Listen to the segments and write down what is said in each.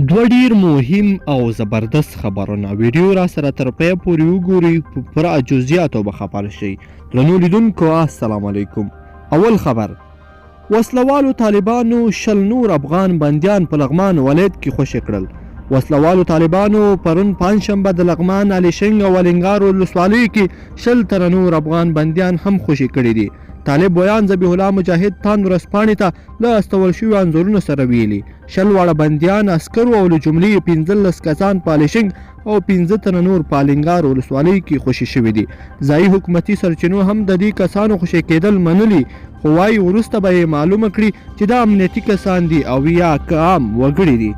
دوه ډیر مهم او زبردست خبرونه ویډیو را سره تر پای پورې وګورئ په پوره جزئیاتو به خبر شئ. درنو لیدونکو السلام علیکم. اول خبر: وسلوالو طالبانو 20 نور افغان بندیان په لغمان ولایت کې خوشي کړل. وسلوالو طالبانو پرون پنجشنبه د لغمان، الیشنګ او الینګار ولسوالیو کې 20 تر نور افغان بندیان هم خوشي کړي دي. طالب ویان ذبیح الله مجاهد تان ورځپاڼې ته له استول شویو انځورونو سره ویلي 20 واړه بندیان عسکرو او له جملې 15 کسان په الیشنګ او 15 تنه نور په الینګار ولسوالۍ کې خوشي شوي دي. ځایي حکومتي سرچینو هم د دې کسانو خوشي کېدل منلي، خو وایي وروسته به یې معلومه کړي چې دا امنیتي کسان دي او یا عام وګړي دي.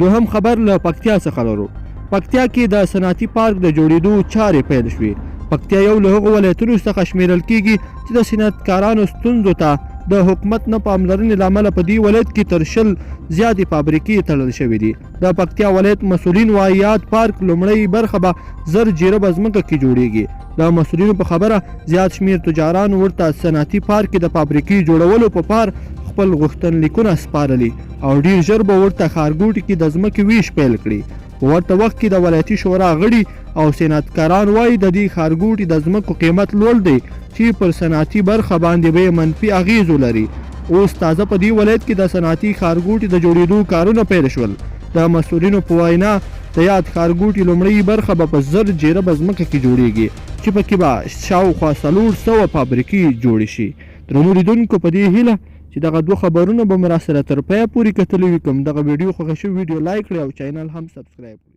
دوهم خبر له پکتیا څخه لرو. پکتیا کې د صنعتي پارک د جوړېدو چارې پیل شوې. پکتیا یو له هغو ولایتونو څخه شمیرل کیږي چې د صنعتکارانو ستونزو ته د حکومت نه پاملرنې له امله په دې ولایت کې تر 20 زیاتې فابریکې تړل شوې دي. د پکتیا ولایت مسؤلین وایي یاد پارک لومړۍ برخه به زر جریبه ځمکه کې جوړیږي. د مسؤلینو په خبره زیات شمیر تجاران ورته صنعتي پارک کې د فابریکې جوړولو په پار خپل غوښتنلیکونه سپارلي او ډیر ژر به ورته ښارګوټي کې د ځمکې ویش پیل کړي. په ورته وخت کې د ولایتي شورا غړي او صنعتکاران وایي د دې ښارګوټي د ځمکو قیمت لوړ دی چې پر صنعتي برخه باندې به منفي اغیز ولري. اوس تازه په دې ولایت کې د صنعتي ښارګوټي د جوړېدو کارونه پیل شول. د مسؤلینو په وینا د یاد ښارګوټي لومړۍ برخه به په زر جریبه ځمکه کې جوړیږي چې پکې به شاوخوا 400 فابریکې جوړې شي. درنو لیدونکو په دې هیله چې دغه دوه خبرونه به مو راسره تر پایه پورې کتلي وي. کوم دغه ویډیو خوښه شوې ویډیو لایک کړئ او چینل هم سبسکرایب کړئ.